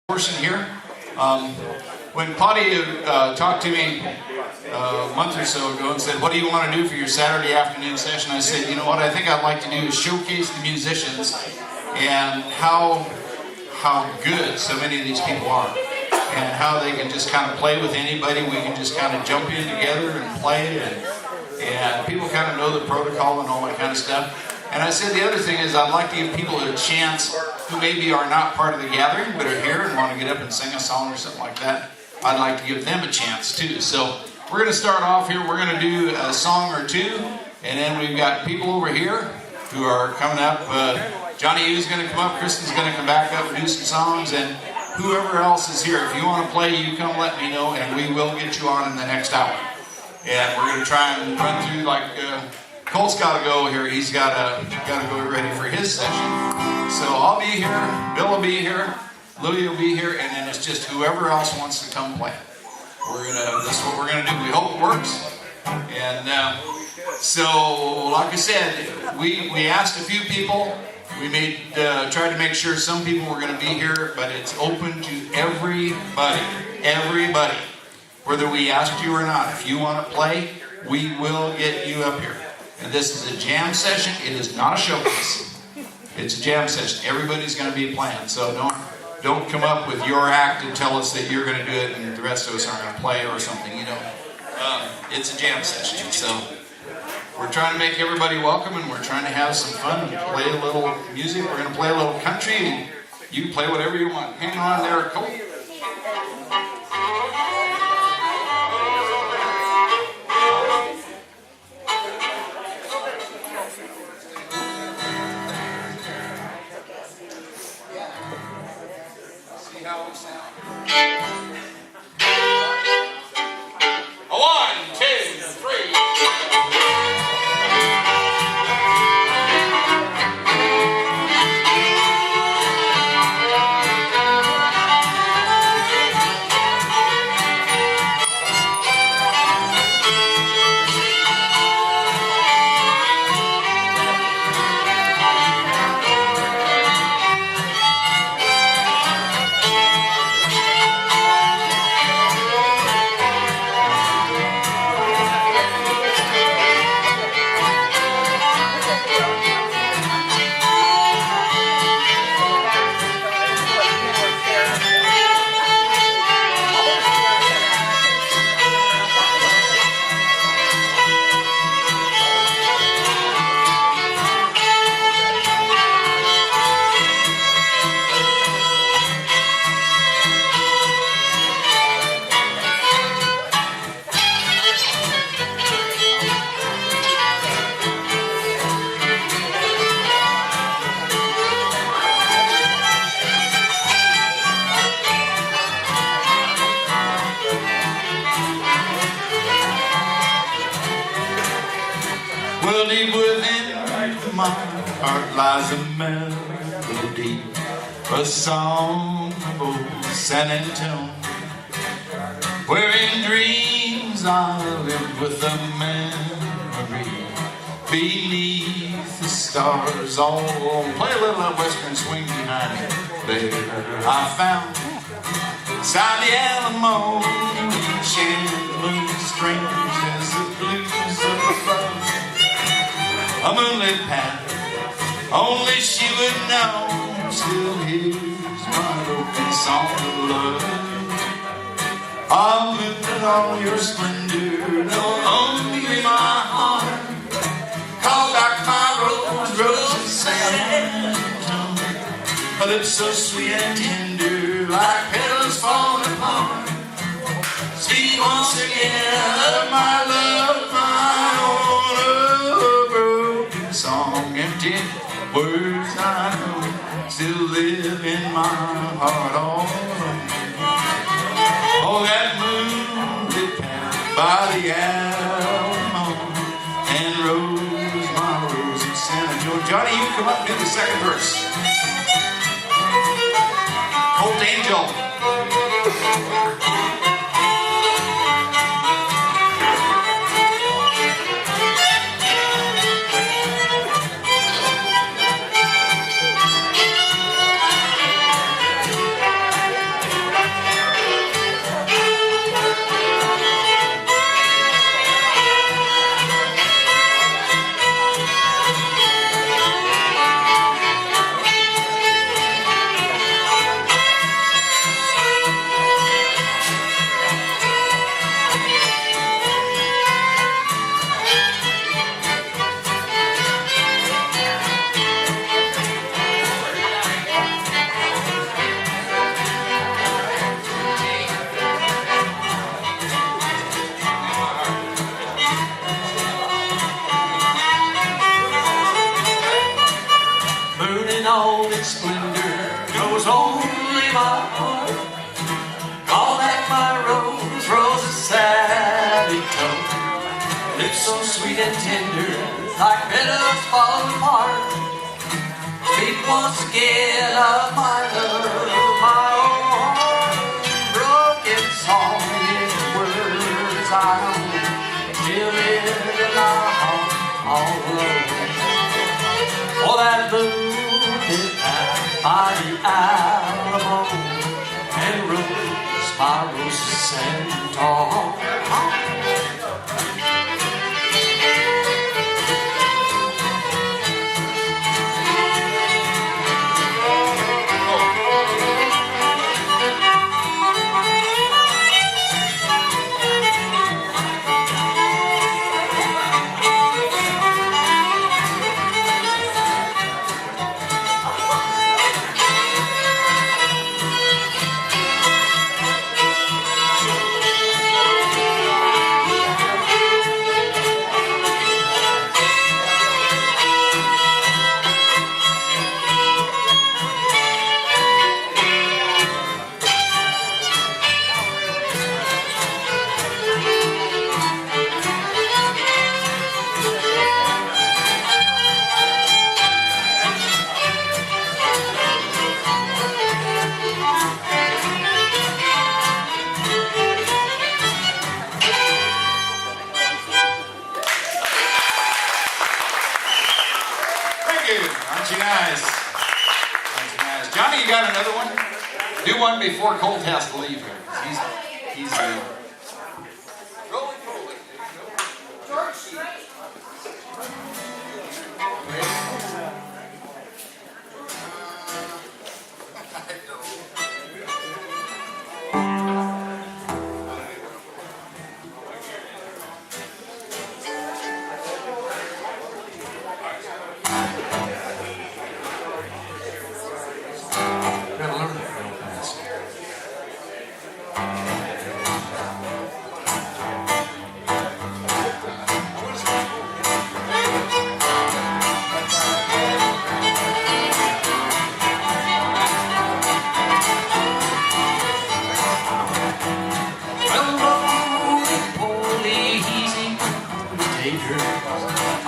Portion here. When Claudia talked to me a month or so ago and said, what do you want to do for your Saturday afternoon session? I said, you know what I think I'd like to do is showcase the musicians and how good so many of these people are, and how they can just kind of play with anybody. We can just kind of jump in together and play, and people kind of know the protocol and all that kind of stuff. And I said the other thing is I'd like to give people a chance who maybe are not part of the gathering but are here and want to get up and sing a song or something like that. I'd like to give them a chance too. So we're going to start off here. We're going to do a song or two, and then we've got people over here who are coming up. Johnny U's going to come up. Kristyn's going to come back up and do some songs, and whoever else is here. If you want to play, you come let me know, and we will get you on in the next hour. And we're going to try and run through like... Colt's got to go here. He's got to go ready for his session. So I'll be here. Bill will be here. Louie will be here, and then it's just whoever else wants to come play. This is what we're gonna do. We hope it works. And so, like I said, we asked a few people. We tried to make sure some people were going to be here, but it's open to everybody. Everybody, whether we asked you or not. If you want to play, we will get you up here. And this is a jam session. It is not a showcase. It's a jam session. Everybody's going to be playing. So don't come up with your act and tell us that you're going to do it and the rest of us aren't going to play or something. You know, it's a jam session. So we're trying to make everybody welcome, and we're trying to have some fun and play a little music. We're going to play a little country, and you can play whatever you want. Hang on there, Colt. Well, deep within my heart lies a melody, a song of old San Antonio, where in dreams I live with a memory beneath the stars all alone. Play a little western swing behind me. There I found beside the Alamo, enchanting strings as the blues of love. A moonlit path, only she would know. Still hears my broken song of love. I'll look all your splendor, no only my heart. Call back my roses, San Antonio. A lips so sweet and tender, like petals falling apart. Speak once again of my love, my own. Song, empty words I know still live in my heart all alone. Oh, that moonlit path by the Alamo, and rose, my rose in San Antonio. Johnny, you come up and do the second verse. Colt Angell. All that my rose, rose is sadly told. Lips so sweet and tender, like petals falling apart. Speak once again of my love, my own broken song in words I own. Till in our heart all alone. For that moonlit night by the Alamo, and rose, my roses and tall. Aren't you nice? Aren't you nice? Johnny, you got another one? Do one before Colt has to leave here. He's rolling.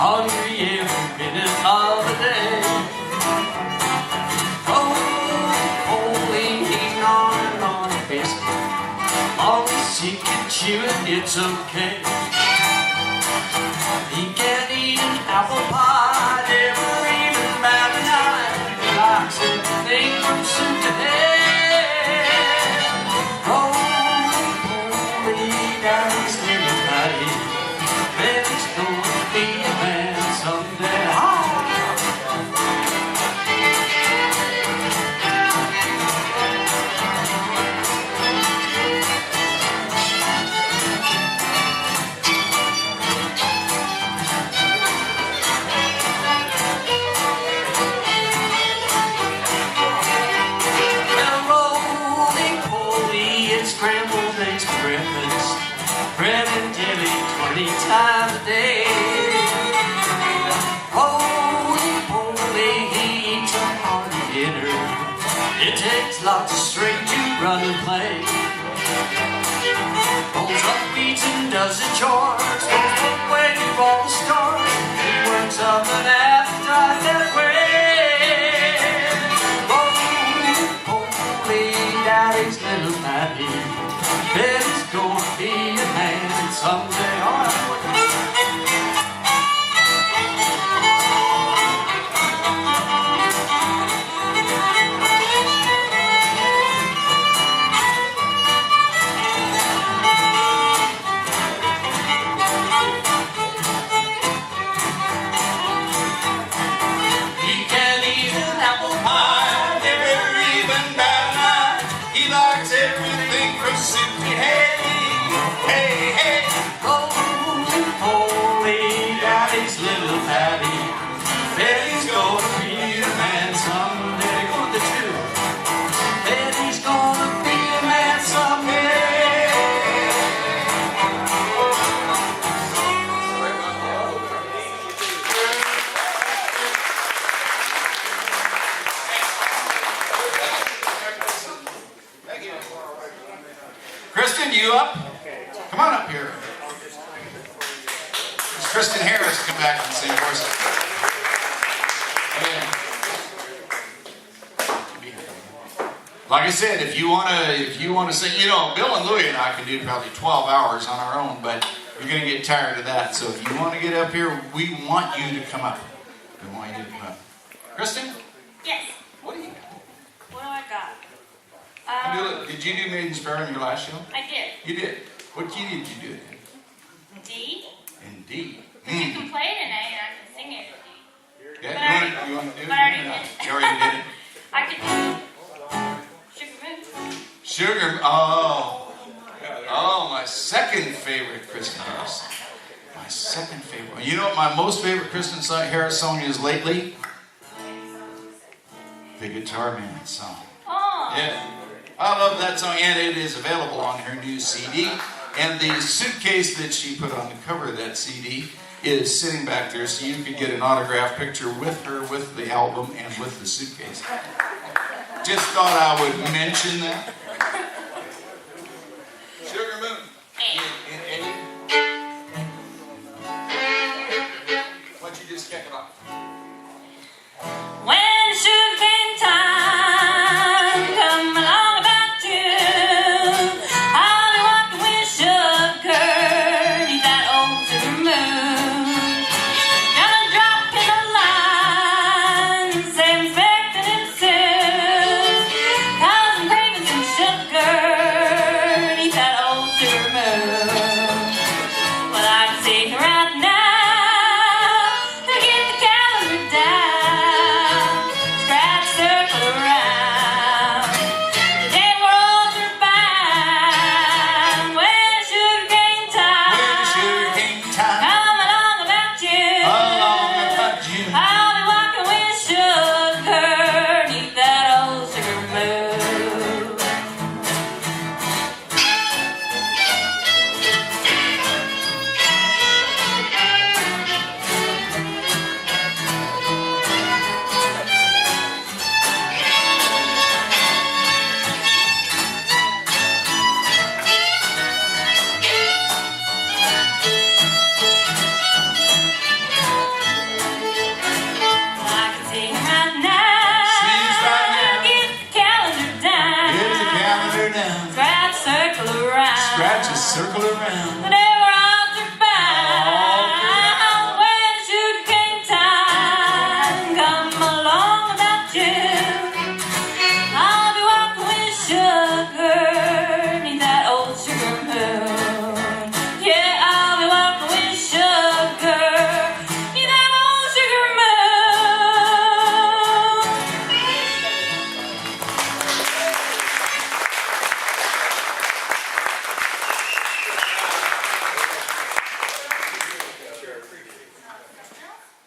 Hungry every minute of the day. Oh, only he's gnawing on a biscuit. Long as he can chew it, it's okay. He can eat an apple pie, never even bat an eye. He likes everything from soup to head. Oh, only daddy's little daddy. Baby's gonna be a man someday. Well, roly-poly, it's scrambled eggs for breakfast. Bread and jelly 20 times a day. Roly-poly, he eats a hearty dinner. It takes lots of strength to run and play. Rolls up beats and does the chores. Goes away to all the stores. He works up an appetite that way. Roly-poly, daddy's little Matty. Bet he's gonna be a man someday. All right. He can eat an apple pie, never even bat an eye. He likes everything from soup to hay. Hey, hey, roll. Kristyn, you up? Come on up here. Kristyn Harris come back and sing for us. Like I said, if you wanna sing, you know, Bill and Louie and I can do probably 12 hours on our own, but you're gonna get tired of that. So if you want to get up here, we want you to come up. We want you to come up. Kristyn? Yes. What do you got? What do I got? Did you do Maiden Sparrow in your last show? I did. You did. What key did you do it D. in? In D. But you can play it in A and I can sing it in D. Yeah, you want to do it? But I already did. You already did it? I could do Sugar Moon. Sugar. Oh, my second favorite Kristyn Harris. My second favorite. You know what my most favorite Kristyn Harris song is lately? The Guitar Man song. Oh. Yeah. I love that song, and it is available on her new CD. And the suitcase that she put on the cover of that CD is sitting back there, so you could get an autographed picture with her, with the album, and with the suitcase. Just thought I would mention that. Sugar Moon. In why don't you just kick it off? When sugarcane time come along about you, I'll be walking with sugar neath that old sugar moon. Gonna drop in a line, say I'm expecting it soon, 'cause I'm craving some sugar neath that old sugar moon. Well, I can see her right now. Circle around. But ever after bound, when sugarcane time come along about you, I'll be walking with sugar neath that old sugar moon. Yeah, I'll be walking with sugar neath that old sugar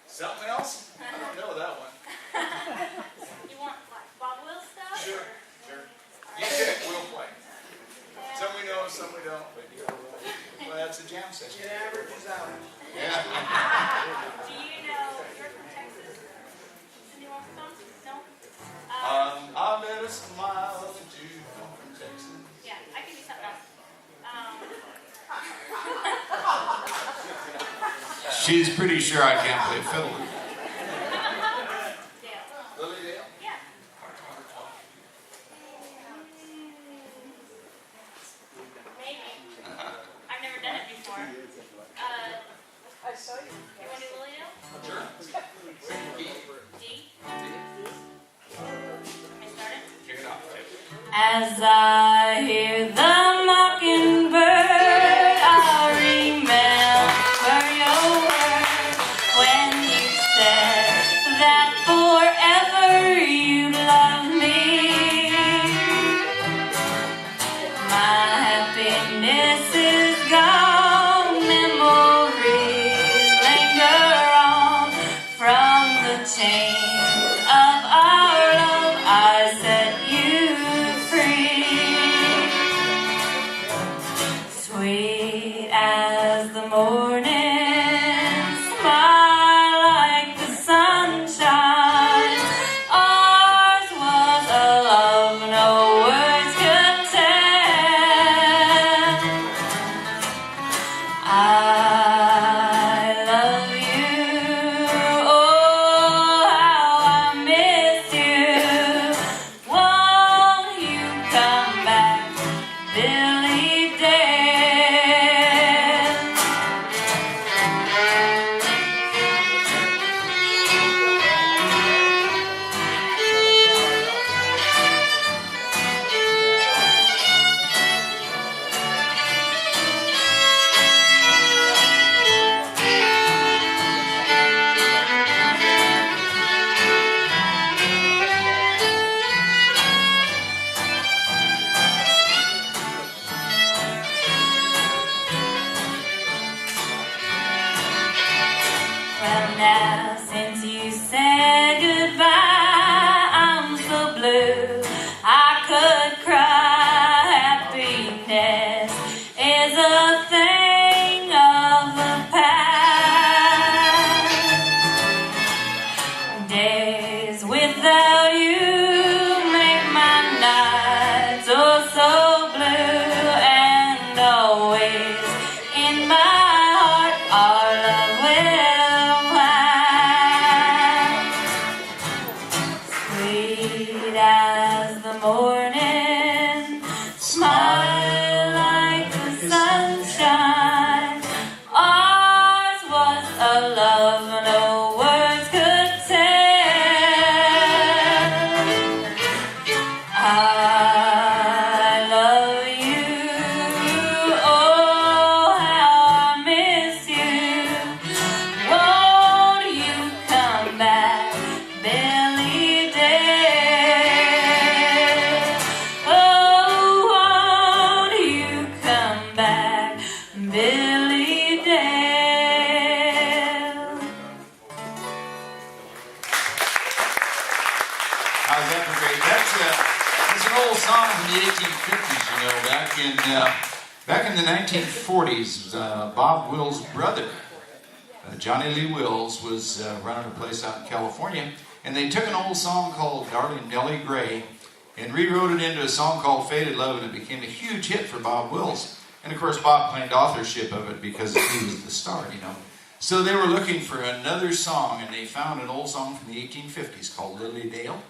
Something else? I don't know that one. You want like Bob Will stuff? Sure. You pick, we'll play. Some we know, some we don't. But well, that's a jam session. It averages out. Yeah. Do you know you're from Texas? Cindy wants some? No? I bet a smile that you come from Texas. Yeah, I can do something else. She's pretty sure I can't play fiddle. Dale. Lily Dale? Yeah. Maybe. I've never done it before. I saw you. You want to do Lily Dale? Sure. D? Let me start it. Kick it off. As I hear the mockingbird, I remember your words when you said that forever you love me. My happiness is gone, memories linger on from the chains of our love. I set you sweet as the morning, smile like the sunshine. Ours was a love no words could tell. Billy Dale. Well, now since you said goodbye, I'm so blue I could cry. Happiness is a thing of the past. Days without you make my nights oh so blue, and always in my heart our love will last. Sweet as the morning, smile like the sunshine. Ours was a love no words could tell. I love you, oh how I miss you. Won't you come back, Billy Dale? Oh, won't you come back, Billy Dale? How's that for great? That's an old song from the 1850s, you know, back in the 1940s. Bob Wills' brother, Johnny Lee Wills, was running a place out in California, and they took an old song called Darling Nellie Gray and rewrote it into a song called Faded Love, and it became a huge hit for Bob Wills. And of course, Bob claimed authorship of it because he was the star, you know. So they were looking for another song, and they found an old song from the 1850s called Lily Dale,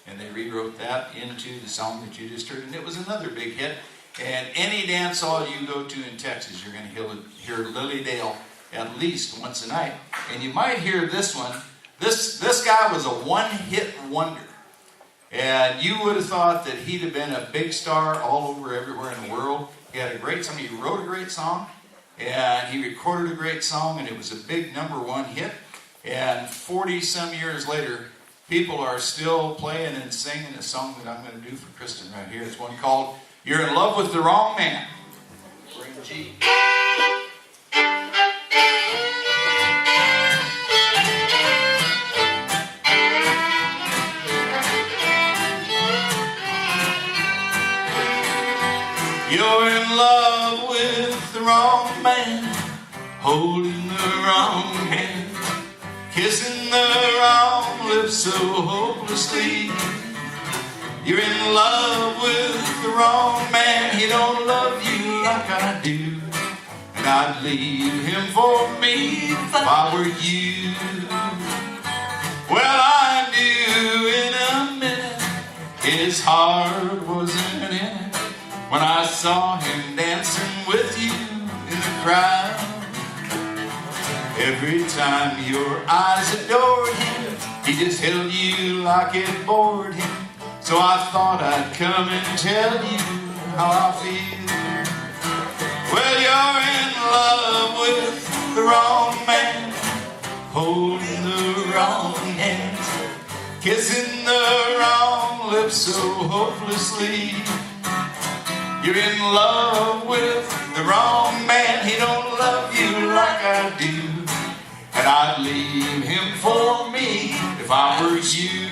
and they rewrote that into the song that you just heard, and it was another big hit. And any dance hall you go to in Texas, you're going to hear Lily Dale at least once a night. And you might hear this one. This guy was a one-hit wonder. And you would have thought that he'd have been a big star all over everywhere in the world. He had a great song. He wrote a great song, and he recorded a great song, and it was a big #1 hit. And 40-some years later, people are still playing and singing a song that I'm going to do for Kristyn right here. It's one called You're in Love with the Wrong Man. Bring the G. You're in love with the wrong man, holding the wrong hand, kissing the wrong lips so hopelessly. You're in love with the wrong man, he don't love you like I do, and I'd leave him for me if I were you. Well, I knew in a minute his heart wasn't in it when I saw him dancing with you in the crowd. Every time your eyes adored him, he just held you like it bored him. So I thought I'd come and tell you how I feel. Well, you're in love with the wrong man, holding the wrong hand, kissing the wrong lips so hopelessly. You're in love with the wrong man, he don't love you like I do, and I'd leave him for me if I were you.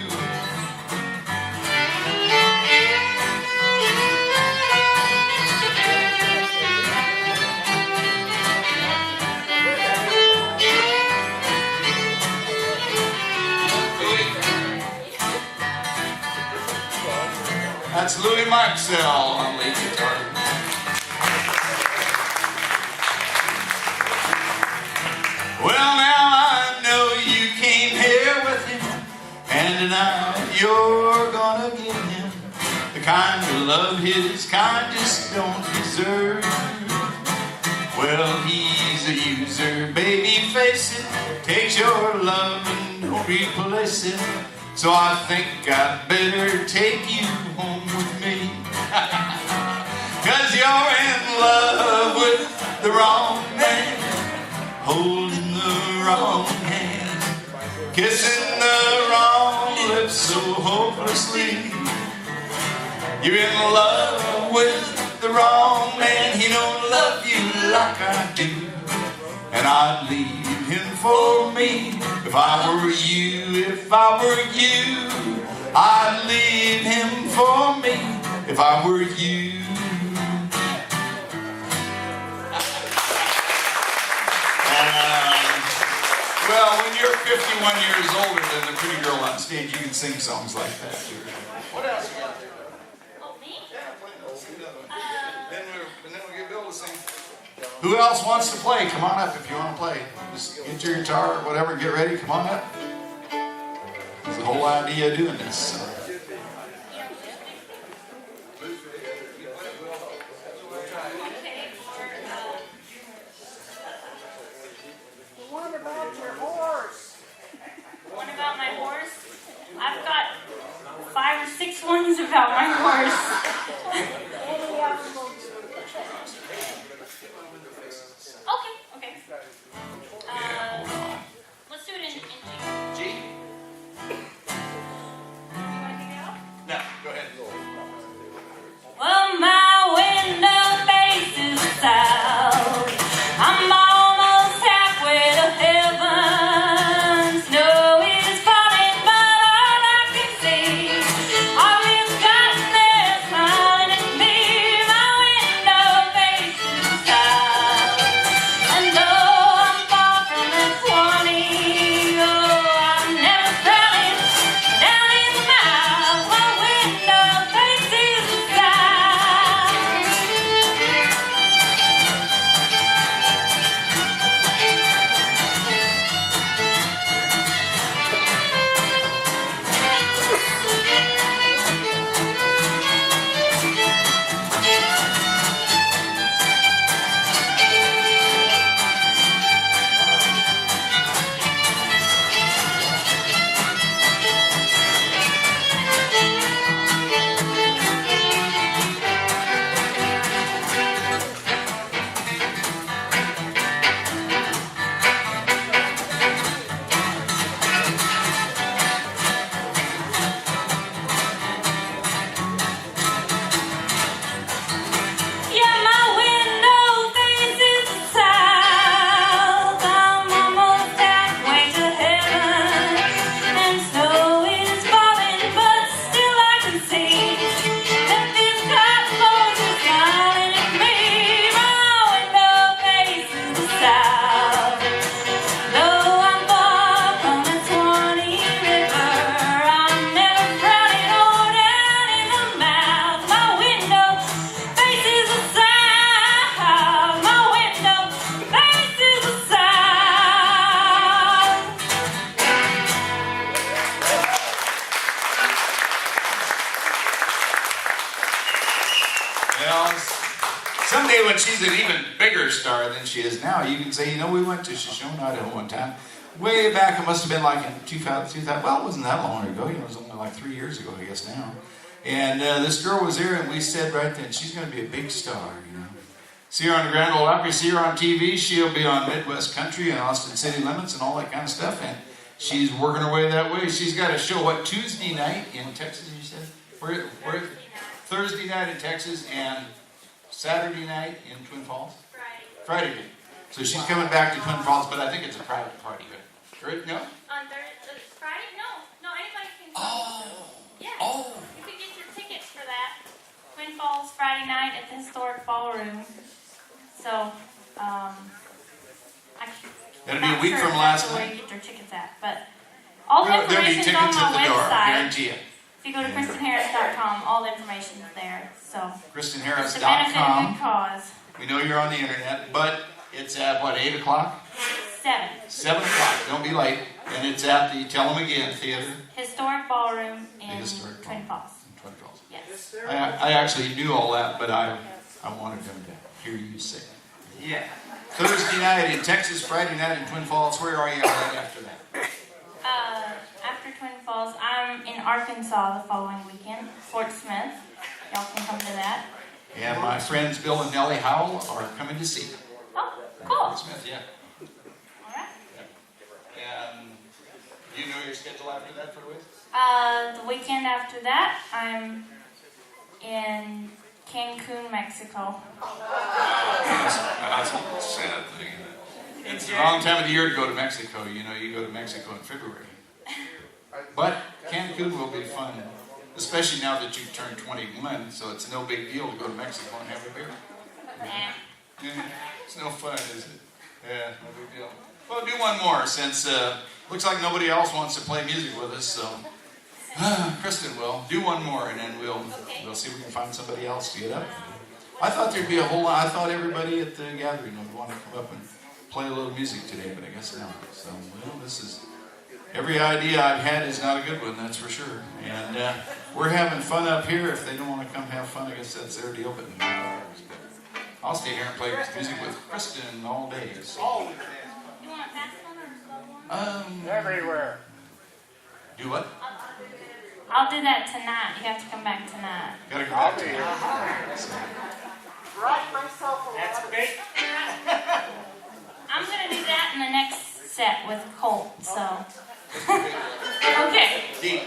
That's Louis Marcel on lead guitar. Well, now I know you came here with him, and tonight you're gonna give him the kind of love his kind just don't deserve. Well, he's a user, baby, face it. Takes your love and don't replace it. So I think I'd better take you home with me. 'Cause you're in love with the wrong man, holding the wrong hand, kissing the wrong lips so hopelessly. You're in love with the wrong man. He don't love you like I do, and I'd leave him for me. If I were you, if I were you, I'd leave him for me. If I were you. Well, when you're 51 years older than the pretty girl on stage, you can sing songs like that. What else? Oh, me? Then we'll get Bill to sing. Who else wants to play? Come on up if you want to play. Just get your guitar or whatever, get ready, come on up. That's the whole idea of doing this. So. What about your horse? What about my horse? I've got 5 or 6 ones about my horse. Any of them will Okay. Let's do it in G. G? You want to kick it off? No, go ahead. Well, my window faces south. I'm almost halfway to heaven. Snow is falling, but all I can see are these cotton there smiling at me. My window faces south, and though I'm far from the 20, I'm never frowning down in the mouth. My window faces south. Yeah, my window faces south. I'm almost halfway to heaven, and snow is falling, but still I can see that these cottonwoods are smiling at me. My window faces south. Though I'm far from the 20 river, I'm never frowning or down in the mouth. My window faces the south. My window faces the south. Well, someday when she's an even bigger star than she is now, you can say, you know, we went to Shoshone, Idaho one time. Way back, it must have been like in 2000, well, it wasn't that long ago. You know, it was only like 3 years ago, I guess now. And this girl was there, and we said right then, she's going to be a big star, you know. See her on the Grand Ole Opry, see her on TV. She'll be on Midwest Country and Austin City Limits and all that kind of stuff. And she's working her way that way. She's got a show, what, Tuesday night in Texas, you said? Where? Thursday night in Texas and Saturday night in Twin Falls? Friday night. So she's coming back to Twin Falls, but I think it's a private party. Right? No? On Friday? No, anybody can. Oh. Yeah. Oh. You can get your tickets for that. Twin Falls Friday night at the historic ballroom. So, That'll be a week from last where night. you get your tickets at, but all the There'll be information's tickets on at my the door, website. guarantee it. If you go to KristynHarris.com, all the information is there. So, it's to benefit a KristynHarris.com. good cause. We know you're on the internet, but it's at what, 8 o'clock? 7. 7 o'clock. Don't be late. And it's at the, tell them again, theater. Historic ballroom in Historic Twin Falls. in Twin Falls. Yes. I actually knew all that, but I wanted them to hear you sing. Yeah. Thursday night in Texas, Friday night in Twin Falls. Where are you right after that? After Twin Falls, I'm in Arkansas the following weekend, Fort Smith. Y'all can come to that. And my friends Bill and Nellie Howell are coming to see you. Oh, cool. Smith, yeah. All right. And do you know your schedule after that for the week? The weekend after that, I'm in Cancun, Mexico. That's a sad thing. It's the wrong time of the year to go to Mexico. You know, you go to Mexico in February. But Cancun will be fun, especially now that you've turned 21, so it's no big deal to go to Mexico and have a beer. Nah. Yeah, it's no fun, is it? Yeah, no big deal. Well, do one more since looks like nobody else wants to play music with us, so Kristyn will. Do one more and then we'll see if we can find somebody else to get up. I thought there'd be a whole lot. I thought everybody at the gathering would want to come up and play a little music today, but I guess not. So, well, this is... Every idea I've had is not a good one, that's for sure. And we're having fun up here. If they don't want to come have fun, I guess that's their deal. But I'll stay here and play music with Kristyn all day. So. You want a fast one or a slow one? Everywhere. Do what? I'll do that tonight. You have to come back tonight. Gotta go back to here. So. Write myself a That's letter. great. I'm going to do that in the next set with Colt, so. Okay. Deep.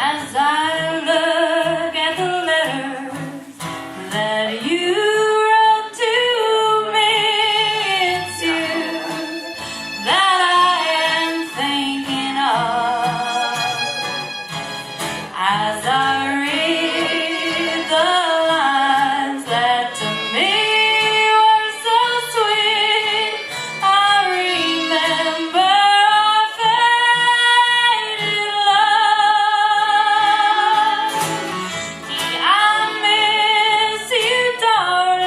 As I look at the letters that you wrote to me, it's you that I am thinking of. As I read the lines that to me were so sweet, I remember our faded love. I miss you, darling.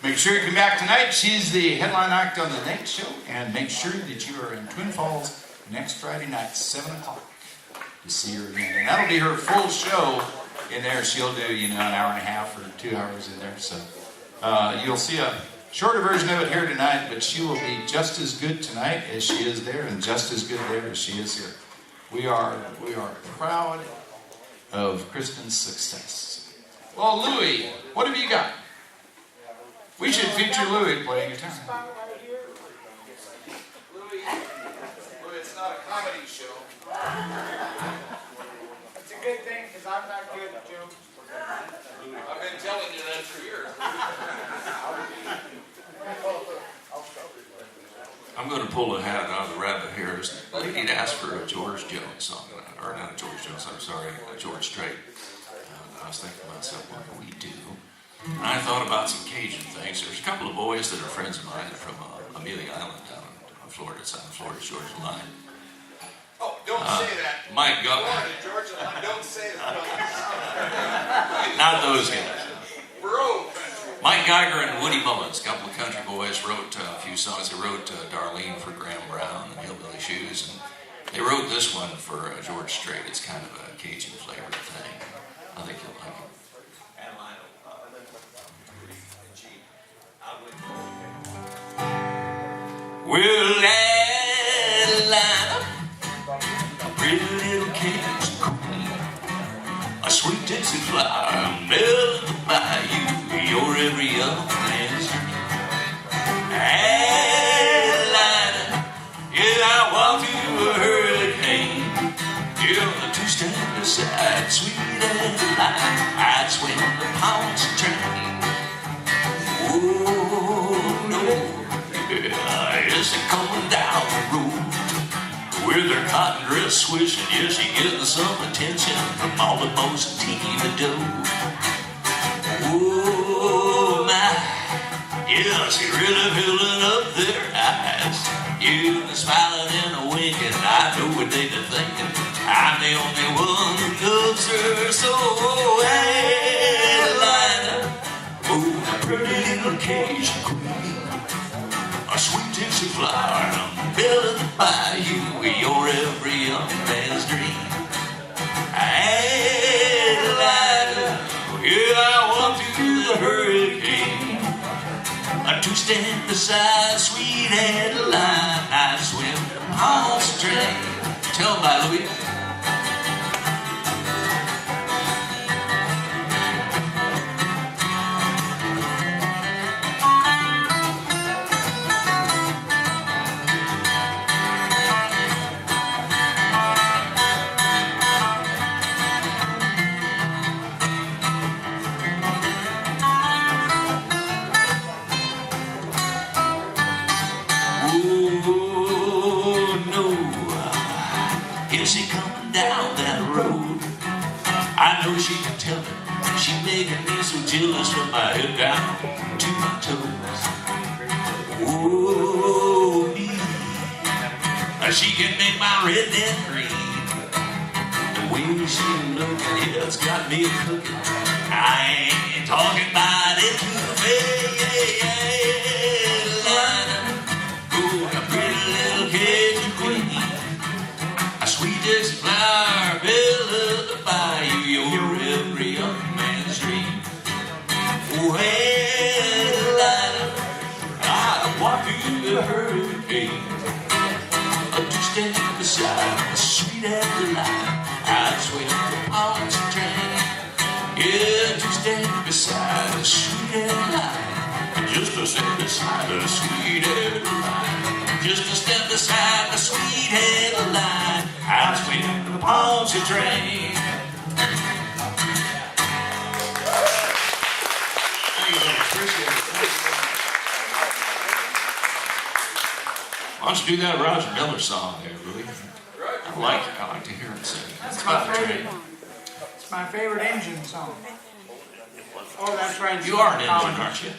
Make sure you come back tonight. She's the headline act on the night show. And make sure that you are in Twin Falls next Friday night, 7 o'clock, to see her again. And that'll be her full show in there. She'll do, an hour and a half or 2 hours in there. So you'll see a shorter version of it here tonight, but she will be just as good tonight as she is there, and just as good there as she is here. We are proud of Kristyn's success. Well, Louie, what have you got? We should feature Louie playing guitar. Louie, it's not a comedy show. It's a good thing because I'm not good at jokes. I've been telling you that for years. I'm going to pull a hat out of the rabbit here. The lady asked for a George Jones song, or not a George Jones, I'm sorry, a George Strait. And I was thinking to myself, what can we do? And I thought about some Cajun things. There's a couple of boys that are friends of mine from Amelia Island down in Florida, South Florida, Georgia line. Oh, don't say that. Mike Geiger. Georgia line, don't say that. Not those guys. We're old. Mike Geiger and Woody Mullins, a couple of country boys, wrote a few songs. They wrote Darlene for Graham Brown and Hillbilly Shoes, and they wrote this one for George Strait. It's kind of a Cajun flavored thing. I think you'll like it. Well, Atlanta, pretty little Cajun queen, a sweet Dixie flower, melted by you, your every young man's dream. Atlanta, yeah, I walked through a hurricane. You're the two stand aside, sweet Atlanta, I'd swim the Ponce train. Oh, no, yeah, yes, they're coming down the road with her cotton dress swishing. Yeah, she getting some attention from all the most TV dough. Oh my, yeah, she really filling up their eyes. You been smiling and a winking, I know what they been thinking. I'm the only one who loves her so. Atlanta, oh, the pretty little Cajun queen, a sweet Dixie flower, I'm built by you, your every young man's dream. Atlanta, yeah, I walked through the hurricane, to stand beside sweet Adeline. I swim the Ponce train. Tell them about Louis. She can tell me, she making me so jealous from my head down to my toes. Oh, me, she can make my red and green. The way she looking, yeah, it's got me cooking. I ain't talking about it to the face. Oh, a pretty little Cajun queen, a sweet Dixie flower, built by you, your every young man's dream. Oh, Atlanta, I walked through the hurricane, to stand beside a sweet Adeline. I'd swim the Ponce train, yeah, to stand beside a sweet Adeline. Just to stand beside a sweet Adeline. Just to stand beside the sweet Adeline. I'd swim the Ponce train. Why don't you do that Roger Miller song there, Louie? I like to hear him sing. That's my favorite. It's my favorite engine song. Oh, that's right. You are an engine, aren't you?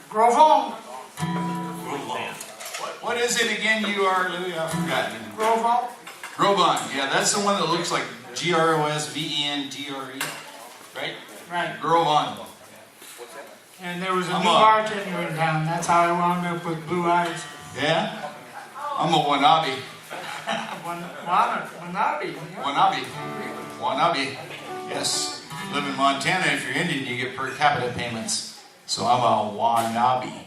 Grove home. What is it again you are, Louie? I've forgotten. Grove home. Grobon. Yeah, that's the one that looks like Grosvendre, right? Right. Grobon. And there was a I'm new a- bartender in town. That's how I wound up with blue eyes. Yeah? I'm a Wanabe. Wanabe. Yeah. Wanabe. Wanabe. Yes. Live in Montana. If you're Indian, you get per capita payments. So I'm a Wanabe.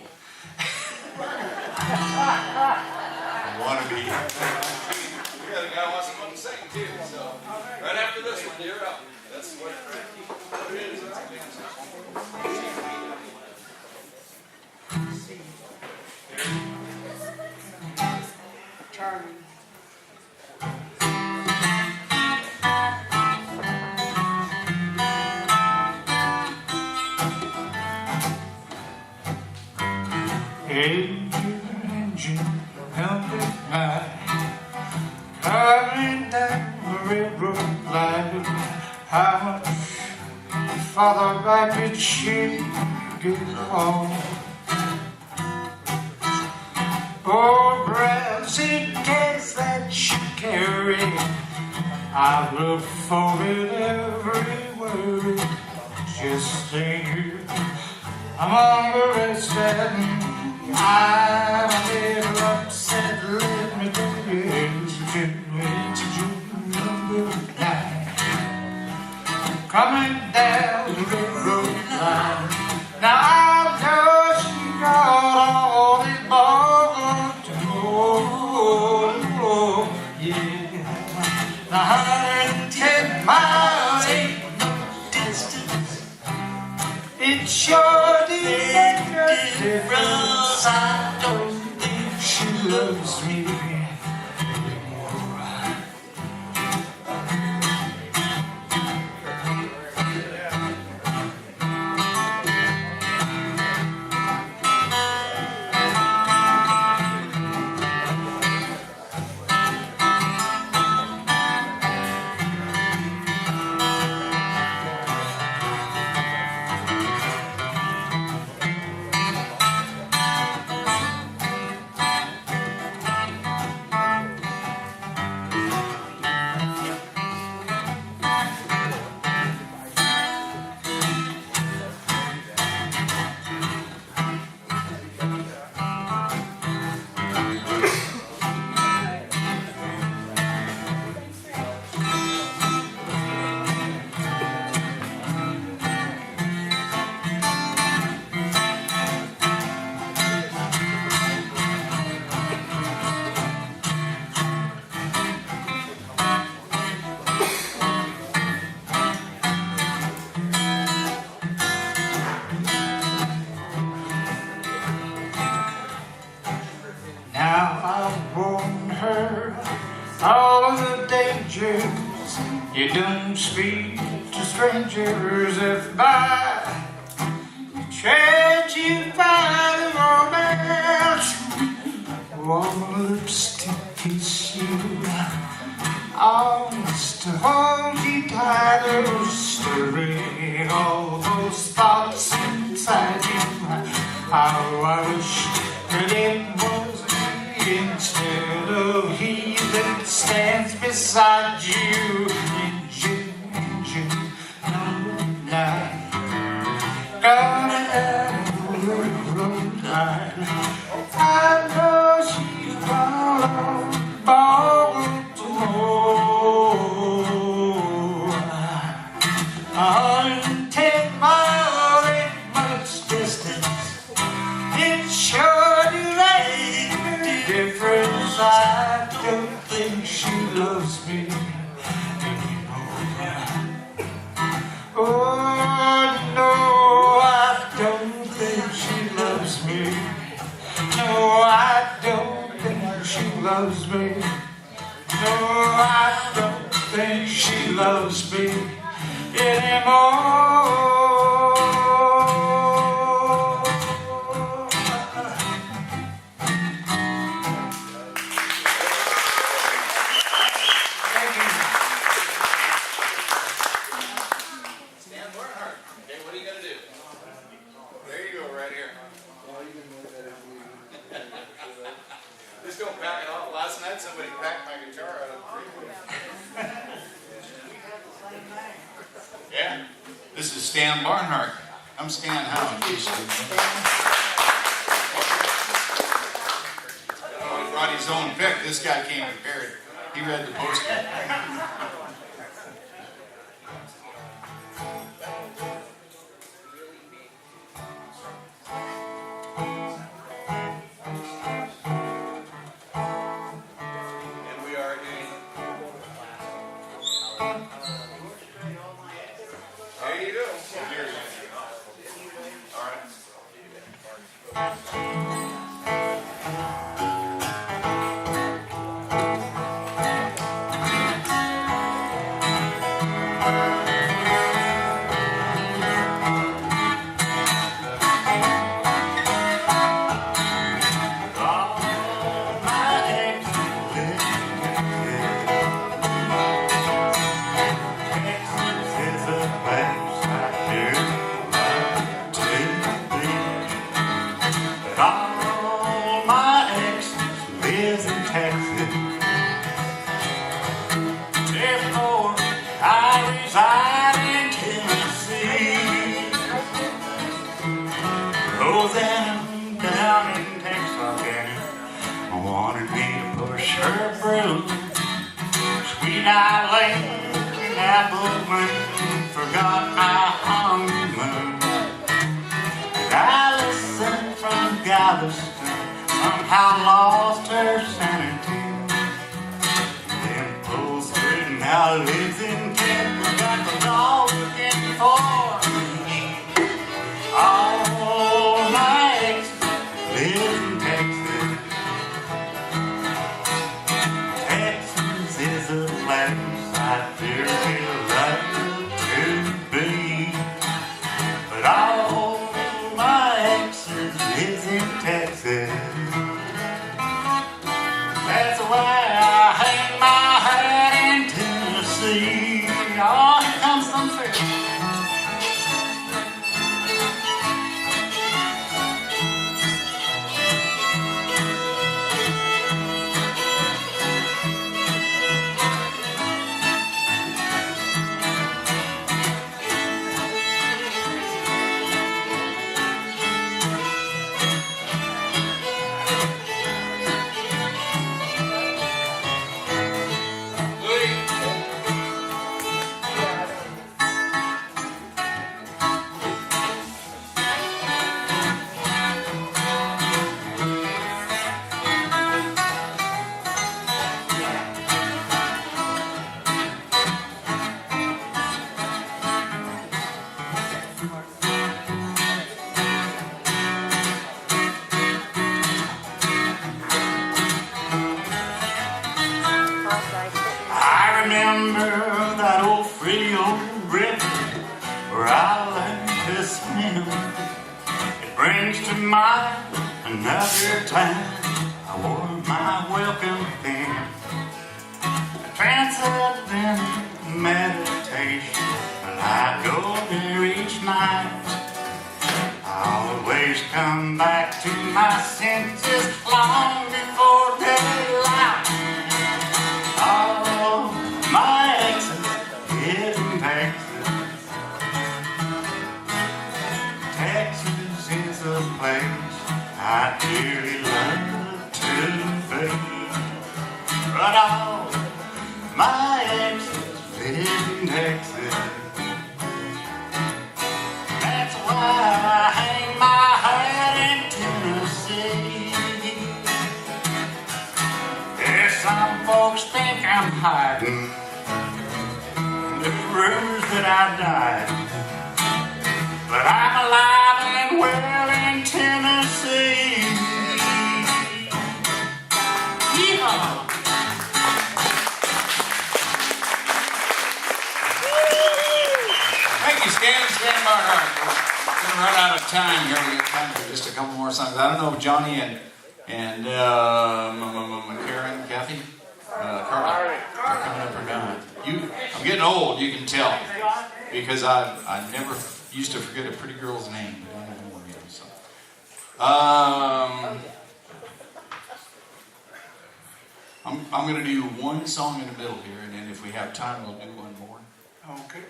Wannabe. We got a guy who wants to come and sing too. So right after this one, you're up. That's what it is. Charlie. Angel, help me high, coming down the railroad line. How much farther back did she get home? Oh, brassy case that she carried, I look for it everywhere. Just ain't here among the rest and I'm a little upset. Let me tell you, it's June number 9, coming down the railroad line. Now I know she got all these bars to go, yeah. 110 miles ain't no distance. It sure did make a difference. I don't think she loves me anymore. Now I've warned her all of the dangers. You don't speak to strangers. If by chance you find a romance, warm lipstick kiss you, arms to hold you tighter, stirring all those thoughts inside you. How I wish that it was me instead of he that stands beside you. Angel, number 9, coming down the railroad line. I know she's gonna borrow tomorrow. 110 miles ain't much distance. It sure do make a difference. I don't think she loves me anymore. Oh no, I don't think she loves me. No, I don't think she loves me. No, I don't think she loves me anymore. Somebody cracked my guitar out of the Yeah. This is Stan Barnhart. I'm Stan Howe. In case you didn't know. Oh, he brought his own pick. This guy came prepared. He read the poster. Somehow lost her sanity. Then pulls through, now lives in Texas. Got the dog looking for me. All my exes live in Texas. Texas is a place I dearly love to be. But all my exes live in Texas. That's why I hang my hat in Tennessee. Oh, here comes some fish. I remember that old free old river where I learned to swim. It brings to mind another time I wore my welcome pin. A transcendental meditation, and I go there each night. I always come back to my senses long before daylight. Oh, my exes live in Texas. Texas is a place I dearly love to be. But all my exes live in Texas. That's why I hang my hat in Tennessee. There's some folks think I'm hiding. There's rumors that I died. But I'm alive and well in Tennessee. Yeehaw! Thank you, Stan. Stand by. We're going to run out of time here. We got time for just a couple more songs. I don't know if Johnny and Karen, Kathy, Karla are coming up or not. I'm getting old, you can tell, because I never used to forget a pretty girl's name. But I don't know anymore, so. I'm going to do one song in the middle here, and then if we have time, we'll do one more. Okay.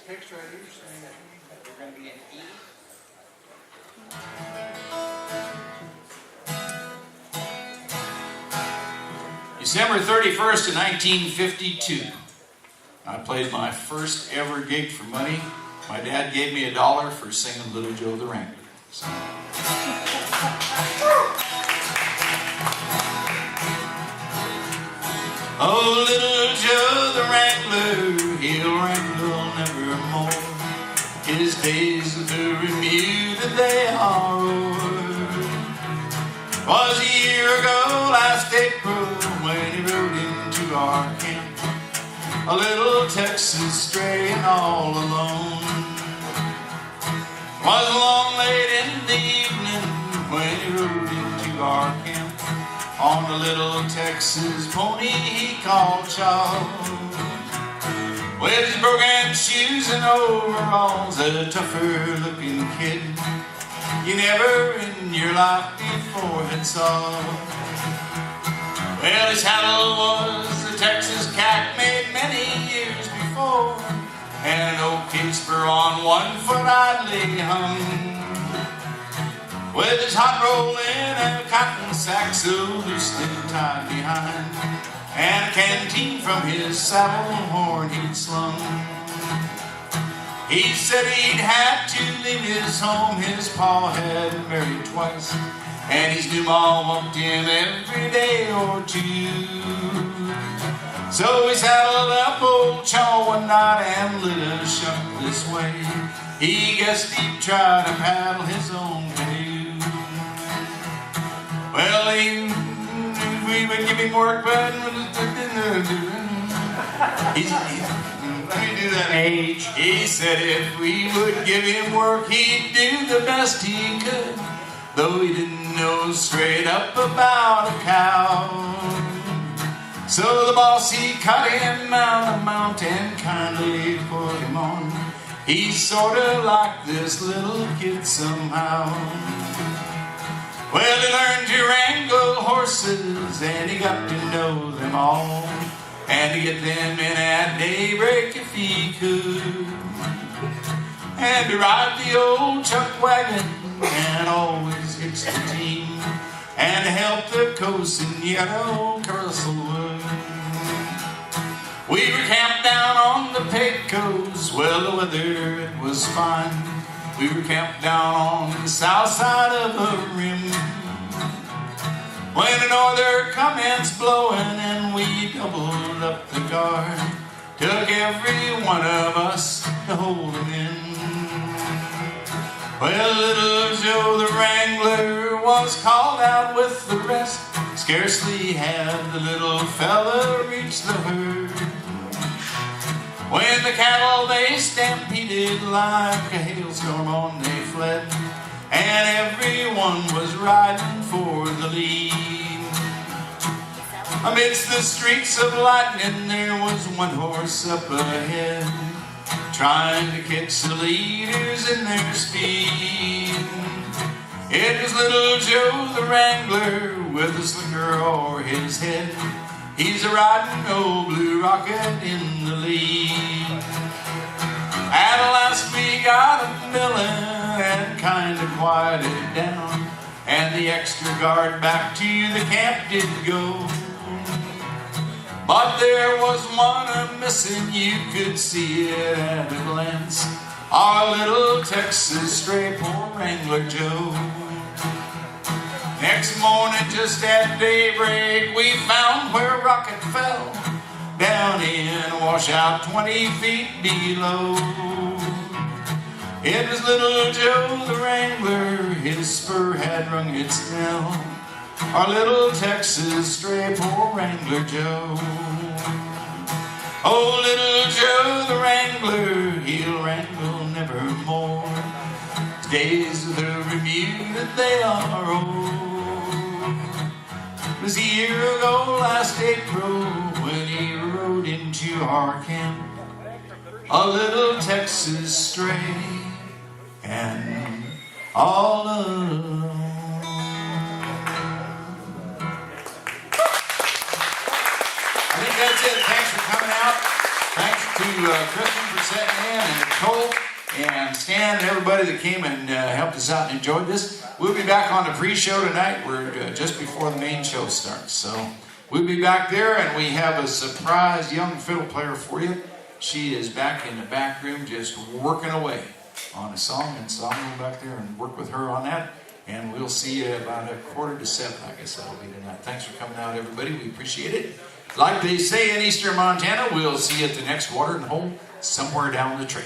Text right here saying that we're going to be in E. December 31st of 1952. I played my first ever gig for money. My dad gave me $1 for singing Little Joe the Wrangler. So. Oh, little Joe the Wrangler, he'll wrangle nevermore. His days of the Bermuda, they are over. Was a year ago, last April, when he rode into our camp, a little Texas stray and all alone. Was long late in the evening when he rode into our camp on a little Texas pony he called Charles. With his brogan shoes and overalls, a tougher looking kid you never in your life before had saw. Well, his saddle was a Texas cat made many years before, and an oak kid spur on one foot idly hung. With his hot rollin' and a cotton sack so loosely tied behind, and a canteen from his saddle horn he'd slung. He said he'd had to leave his home, his pa had married twice, and his new ma walked in every day or two. So he saddled up old Chaw one night and lit a shuck this way. He guessed he'd try to paddle his own canoe. Well, we would give him work, but let me do that age. He said if we would give him work, he'd do the best he could, though he didn't know straight up about a cow. So the boss, he cut him out a mountain, kindly put him on. He sorta liked this little kid somehow. Well, he learned to wrangle horses, and he got to know them all, and to get them in at daybreak if he could, and to ride the old chuck wagon, and always hitch the team, and to help the coast in yellow Castlewood. We were camped down on the Pecos, well, the weather, it was fine. We were camped down on the south side of the rim, when the norther commenced blowing and we doubled up the guard, took every one of us to hold him in. Well, little Joe the Wrangler was called out with the rest. Scarcely had the little fella reached the herd, when the cattle they stampeded like a hailstorm on they fled, and everyone was riding for the lead. Amidst the streaks of lightning there was one horse up ahead, trying to catch the leaders in their speed. It was little Joe the Wrangler with a slicker o'er his head. He's a riding old Blue Rocket in the lead. At last we got a millin' and kind of quieted down, and the extra guard back to the camp did go. But there was one a-missing, you could see it at a glance, our little Texas stray, poor Wrangler Joe. Next morning, just at daybreak, we found where Rocket fell, down in a washout 20 feet below. It was little Joe the Wrangler, his spur had rung its knell, our little Texas stray, poor Wrangler Joe. Oh, little Joe the Wrangler, he'll wrangle nevermore. His days of the Bermuda, they are old. It was a year ago, last April, when he rode into our camp, a little Texas stray and all alone. it. Thanks for coming out. Thanks to Kristyn for setting in, and Colt, and Stan, and everybody that came and helped us out and enjoyed this. We'll be back on the pre-show tonight. We're just before the main show starts. So we'll be back there, and we have a surprise young fiddle player for you. She is back in the back room just working away on a song, and so I'm going back there and work with her on that. And we'll see you about 6:45, I guess that'll be tonight. Thanks for coming out, everybody. We appreciate it. Like they say in Eastern Montana, we'll see you at the next watering hole somewhere down the trail.